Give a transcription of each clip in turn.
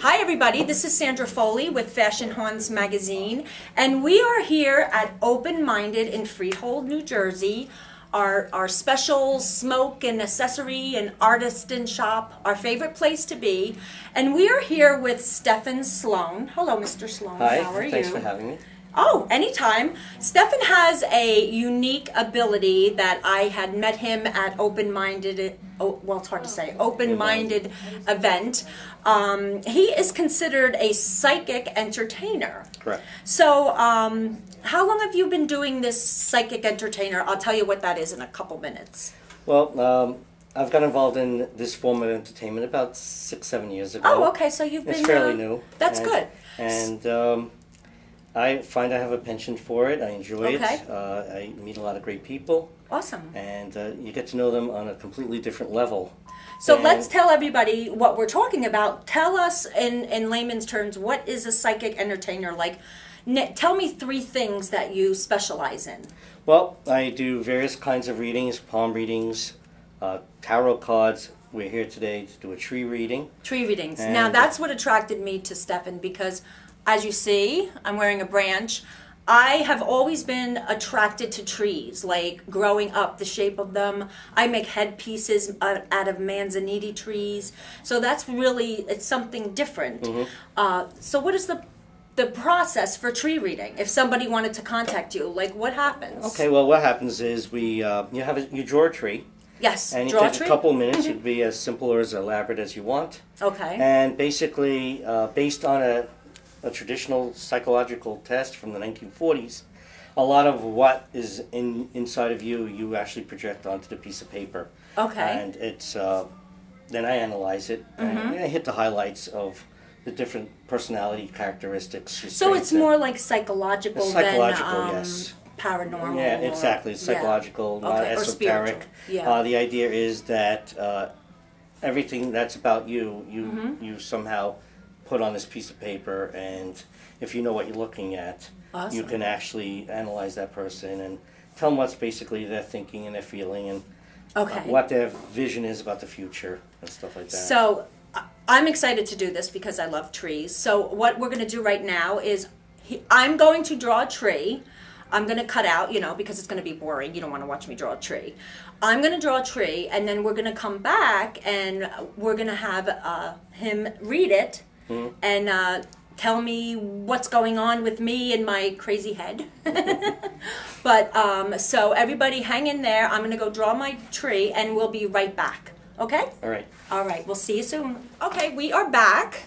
Hi everybody, this is Sandra Foley with Fashionhauntsmagazine, and we are here at Openminded in Freehold, New Jersey. Our special smoke and accessory and artisan shop, our favorite place to be. And we are here with Stephan Sloan. Hello, Mr. Sloan. Hi, how are you? Thanks for having me. Oh, anytime. Stephan has a unique ability that I had met him at Openminded, well, it's hard to say, Openminded event. He is considered a psychic entertainer. Correct. So, how long have you been doing this psychic entertainer? I'll tell you what that is in a couple minutes. Well, I've got involved in this form of entertainment about 6-7 years ago. Oh, okay, so you've been... It's fairly new. That's good. And I find I have a penchant for it. I enjoy Okay. it. I meet a lot of great people. Awesome. And you get to know them on a completely different level. So And let's tell everybody what we're talking about. Tell us in layman's terms, what is a psychic entertainer? Like, tell me 3 things that you specialize in. Well, I do various kinds of readings, palm readings, tarot cards. We're here today to do a tree reading. Tree readings. And now that's what attracted me to Stephan, because as you see, I'm wearing a branch. I have always been attracted to trees, like growing up, the shape of them. I make headpieces out of manzaniti trees. So that's really, it's something different. Mm-hmm. So what is the process for tree reading? If somebody wanted to contact you, like what happens? Okay, well, what happens is you draw a tree. Yes, And you draw a take tree? a couple minutes. It could be as simple or as elaborate as you want. Okay. And basically, based on a traditional psychological test from the 1940s, a lot of what is inside of you actually project onto the piece of paper. Okay. And it's then I analyze it and I hit the highlights of the different personality characteristics. So it's more like psychological, It's psychological, than yes. paranormal. Yeah, exactly. It's psychological, Yeah. not Okay, or esoteric. spiritual. Yeah. The idea is that everything that's about you, you somehow put on this piece of paper, and if you know what you're looking at, Awesome. you can actually analyze that person and tell them what's basically their thinking and their feeling and Okay. what their vision is about the future and stuff like that. So I'm excited to do this because I love trees. So what we're going to do right now is I'm going to draw a tree. I'm going to cut out, because it's going to be boring. You don't want to watch me draw a tree. I'm going to draw a tree, and then we're going to come back, and we're going to have him read it and tell me what's going on with me and my crazy head. But so everybody hang in there. I'm going to go draw my tree, and we'll be right back. Okay? All right. All right, we'll see you soon. Okay, we are back.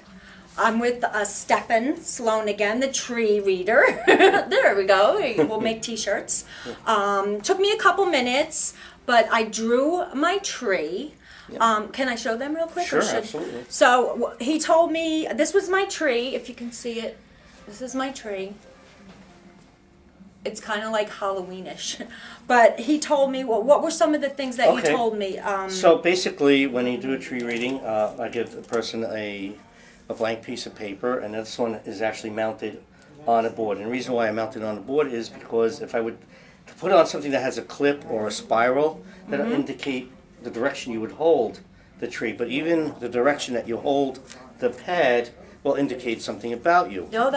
I'm with Stephan Sloan again, the tree reader. There we go. We'll make t-shirts. Took me a couple minutes, but I drew my tree. Can I show them real quick? Sure, absolutely. So he told me, this was my tree, if you can see it. This is my tree. It's kind of like Halloweenish. But he told me, well, what were some of the things that you told me? So basically, when you do a tree reading, I give the person a blank piece of paper, and this one is actually mounted on a board. And the reason why I mounted it on the board is because if I would to put it on something that has a clip or a spiral, that'll indicate the direction you would hold the tree. But even the direction that you hold the pad will indicate something about you. No,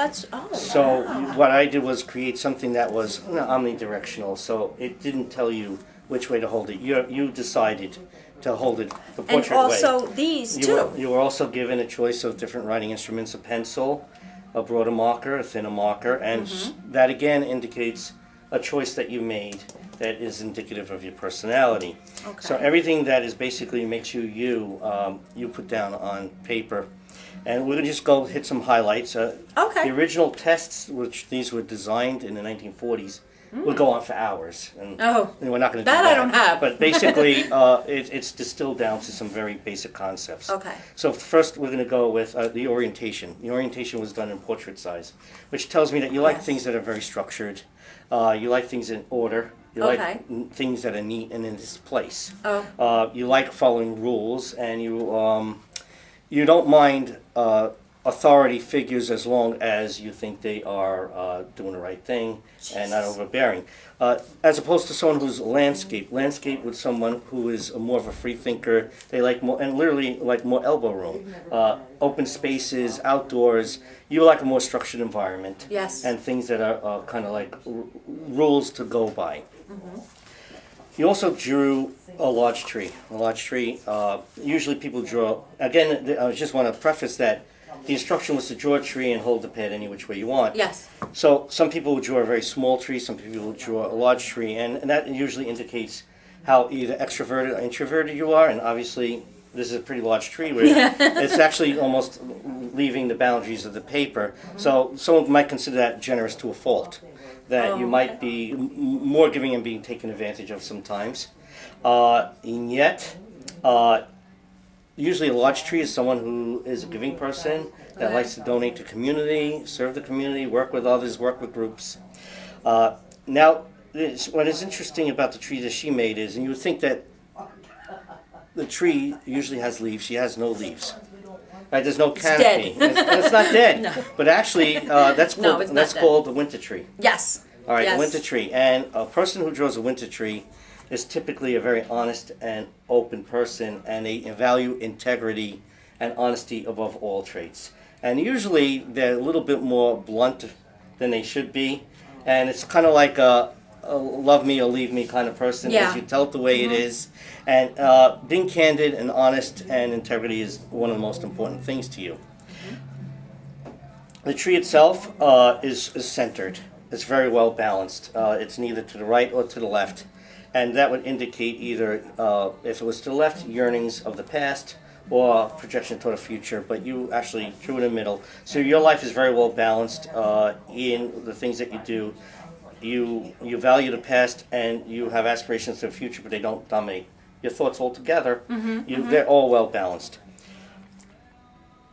So what I did was create something that was omnidirectional, so it didn't tell you which way to hold it. You decided to hold it the portrait and also way. these too. You were also given a choice of different writing instruments: a pencil, a broader marker, a thinner marker, and that again indicates a choice that you made that is indicative of your personality. Okay. So everything that is basically makes you you put down on paper. And we're going to just go hit some highlights. Okay. The original tests, which these were designed in the 1940s, would go on for hours. And we're not going to do that. I don't have. But basically, it's distilled down to some very basic concepts. Okay. So first, we're going to go with the orientation. The orientation was done in portrait size, which tells me that you like things that are very structured. You like things in order. You like things that are neat and in this place. You like following rules, and you don't mind a authority figures as long as you think they are doing the right thing and not overbearing. As opposed to someone who's landscape. Landscape with someone who is more of a free thinker. They like more, and literally like more elbow room. Open spaces, outdoors. You like a more structured environment. Yes. And things that are kind of like rules to go by. He also drew a large tree. A large tree. Usually people draw. Again, I just want to preface that the instruction was to draw a tree and hold the pad any which way you want. Yes. So some people would draw a very small tree. Some people would draw a large tree, and that usually indicates how either extroverted or introverted you are. And obviously, this is a pretty large tree where it's actually almost leaving the boundaries of the paper. So someone might consider that generous to a fault. That you might be more giving and being taken advantage of sometimes. And yet, usually a large tree is someone who is a giving person that likes to donate to community, serve the community, work with others, work with groups. Now, what is interesting about the tree that she made is, and you would think that the tree usually has leaves. She has no leaves. Right, there's no canopy. It's not dead. No. But actually, that's called it's not dead. called the winter tree. Yes. All right, Yes. a winter tree. And a person who draws a winter tree is typically a very honest and open person, and they value integrity and honesty above all traits. And usually they're a little bit more blunt than they should be. And it's kind of like a love me or leave me kind of person. Yeah. As you tell it the way it is. And being candid and honest and integrity is one of the most important things to you. The tree itself is centered. It's very well balanced. It's neither to the right or to the left. And that would indicate either, if it was to the left, yearnings of the past or projection toward the future, but you actually drew in the middle. So your life is very well balanced in the things that you do. You value the past and you have aspirations to the future, but they don't dominate your thoughts altogether. They're all well balanced.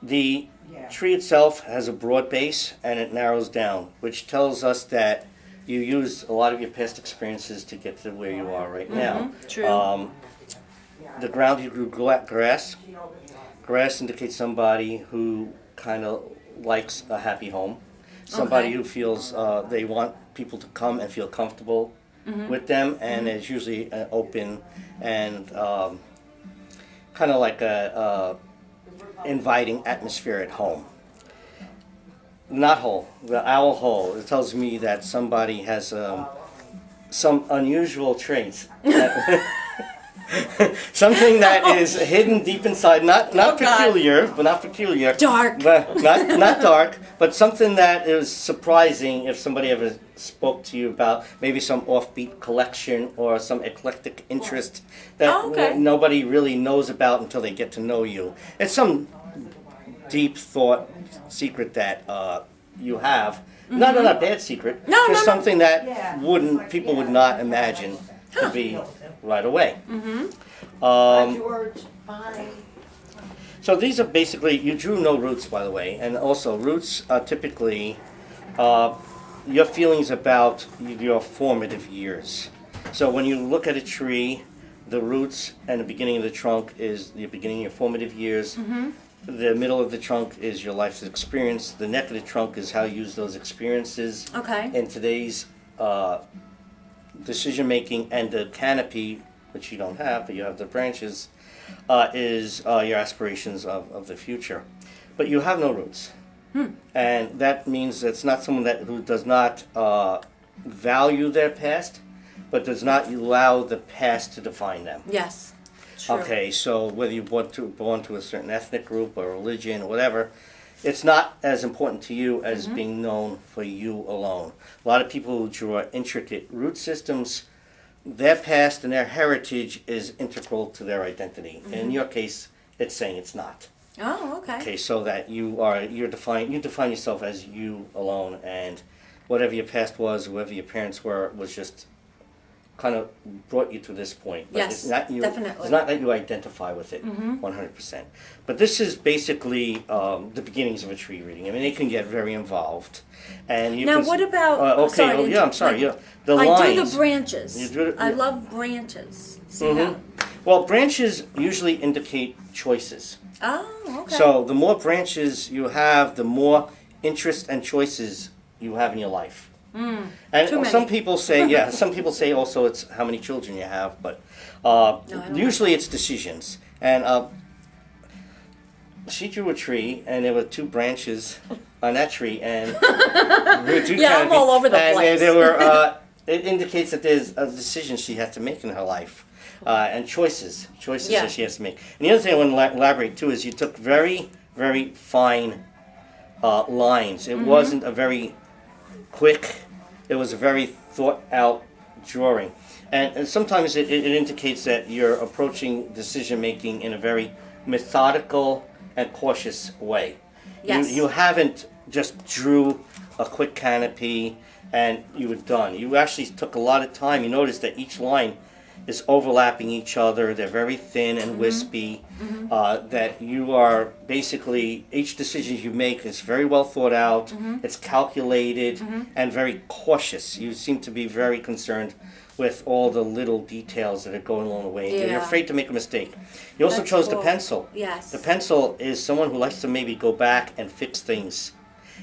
The tree itself has a broad base and it narrows down, which tells us that you use a lot of your past experiences to get to where you are right now. True. The ground you grew grass. Grass indicates somebody who kind of likes a happy home. Somebody who feels they want people to come and feel comfortable with them, and it's usually an open and kind of like a inviting atmosphere at home. Knot hole, the owl hole, it tells me that somebody has some unusual traits. Something that is hidden deep inside, not peculiar, but not peculiar. Dark. But not dark, but something that is surprising if somebody ever spoke to you about maybe some offbeat collection or some eclectic interest that nobody really knows about until they get to know you. It's some deep thought secret that you have. Not a bad secret. Just something that people would not imagine to be right away. So these are basically, you drew no roots, by the way, and also roots are typically your feelings about your formative years. So when you look at a tree, the roots and the beginning of the trunk is the beginning of your formative years. The middle of the trunk is your life's experience. The neck of the trunk is how you use those experiences in today's decision making, and the canopy, which you don't have, but you have the branches, is your aspirations of the future. But you have no roots. And that means it's not someone who does not value their past, but does not allow the past to define them. Yes. True. Okay, so whether you belong to a certain ethnic group or religion or whatever, it's not as important to you as being known for you alone. A lot of people who draw intricate root systems, their past and their heritage is integral to their identity. In your case, it's saying it's not. Oh, okay. Okay, so that you define yourself as you alone, and whatever your past was, whoever your parents were, was just kind of brought you to this point. But Yes, it's not definitely. It's not that you identify with it 100%. But this is basically the beginnings of a tree reading. I mean, it can get very involved. And you Now, can, what about? I'm sorry. Like, The I lines. do the branches. You do it- I love branches. See how? Well, branches usually indicate choices. Oh, okay. So the more branches you have, the more interest and choices you have in your life. And Too some many. people say, yeah, some people say also it's how many children you have, but I don't usually it's decisions. And she drew a tree, and there were 2 branches on that tree, and there were 2 Yeah, I'm all over the and place. There were. It indicates that there's a decision she has to make in her life, and choices Yeah. that she has to make. And the other thing I want to elaborate too is you took very, very fine lines. It wasn't a very quick. It was a very thought out drawing, and sometimes it indicates that you're approaching decision making in a very methodical and cautious way. Yes. You haven't just drew a quick canopy and you were done. You actually took a lot of time. You notice that each line is overlapping each other. They're very thin and wispy. That you are basically, each decision you make is very well thought out. It's calculated and very cautious. You seem to be very concerned with all the little details that are going along the way. Yeah. You're afraid to make a mistake. You also That's chose cool. the pencil. Yes. The pencil is someone who likes to maybe go back and fix things.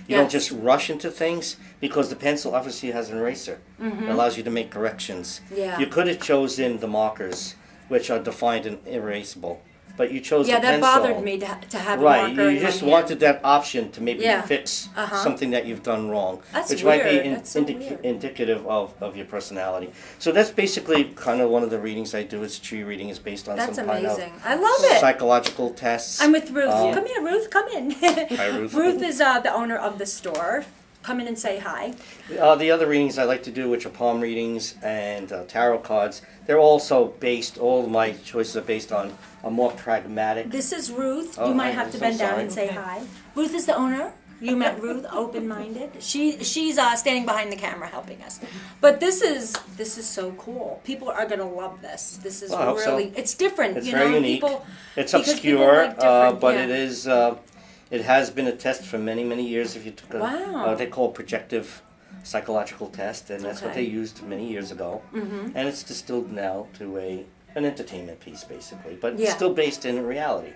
You don't Yes. just rush into things, because the pencil obviously has an eraser. It allows you to make corrections. Yeah. You could have chosen the markers, which are defined and erasable, but you chose Yeah, the that pencil. bothered me to have a Right, marker in you my just hand. wanted that option to maybe Yeah. fix Uh-huh. something that you've done wrong, That's which might be weird. That's so weird. indicative of your personality. So that's basically kind of one of the readings I do. Is tree reading is based on That's some kind of amazing. I love it. psychological tests. I'm with Ruth. Um, Come here, Ruth. Come in. Hi, Ruth. Ruth is the owner of the store. Come in and say hi. The other readings I like to do, which are palm readings and tarot cards, they're also based, all of my choices are based on a more pragmatic. This is Ruth. Oh, you might hi, have to Ruth. I'm bend down sorry. and say hi. Ruth is the owner. You met Ruth, Open-Minded. She's standing behind the camera helping us. But this is so cool. People are gonna love this. This is Well, I hope so. really it's different. It's you very know, unique. People, It's because people obscure, like different, but yeah. it is. It has been a test for many, many years. If you took a, Wow. what they call projective psychological test, and that's what Okay. they used many years ago. And it's distilled now to an entertainment piece, basically, but Yeah. it's still based in reality.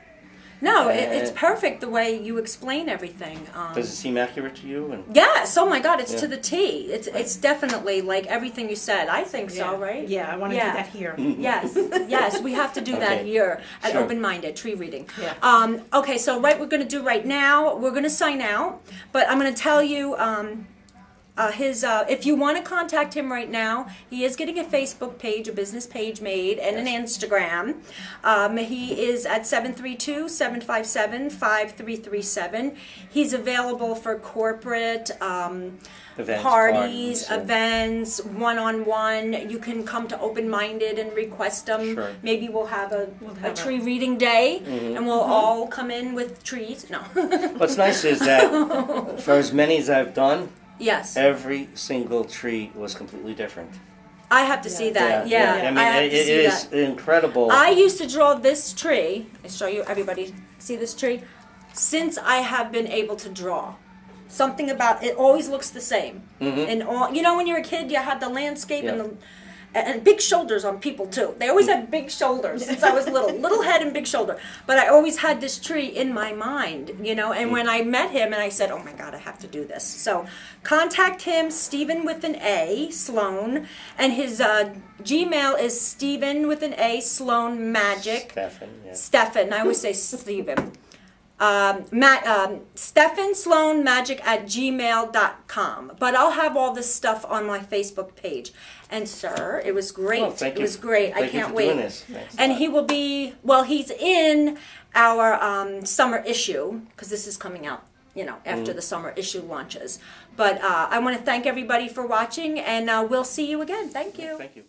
No, it's perfect the way you explain everything. Does it seem accurate to you? And Yes, oh my God, it's Yeah. to the T. It's definitely like everything you said. I think so, right? Yeah, I want to Yeah. do that here. Yes, yes, we have to do that Okay. here at Sure. Open-Minded Tree Reading. Yeah. Okay, so we're going to do right now, we're going to sign out, but I'm going to tell you if you want to contact him right now, he is getting a Facebook page, a business page made, and an Instagram. He is at 732-757-5337. He's available for corporate Events, parties, parties, yeah. events, one-on-one. You can come to Open-Minded and request them. Sure. Maybe we'll have a have a- tree reading day, and we'll all come in with trees. No. what's nice is that for as many as I've done, Yes. every single tree was completely different. I have to see that. Yeah, I mean, I have it to see is that. incredible. I used to draw this tree. I show you everybody. See this tree? Since I have been able to draw, something about it always looks the same. And all you know, when you're a kid, you had the landscape and big shoulders on people too. They always had big shoulders since I was little head and big shoulder. But I always had this tree in my mind, you know. And when I met him, and I said, "Oh my God, I have to do this." So contact him, Stephan with an A, Sloan, and his Gmail is Stephan with an A, Sloan Magic. Stephan, yeah. Stephan, I always say Stephen. StephanSloanmagic at gmail.com. But I'll have all this stuff on my Facebook page. And sir, it was great. Well, thank it you. was great. I Thank you can't for wait. doing this. Thanks a And lot. he will be, well, he's in our summer issue, because this is coming out, you know, after the summer issue launches. But I want to thank everybody for watching, and we'll see you again. Thank you. Thank you.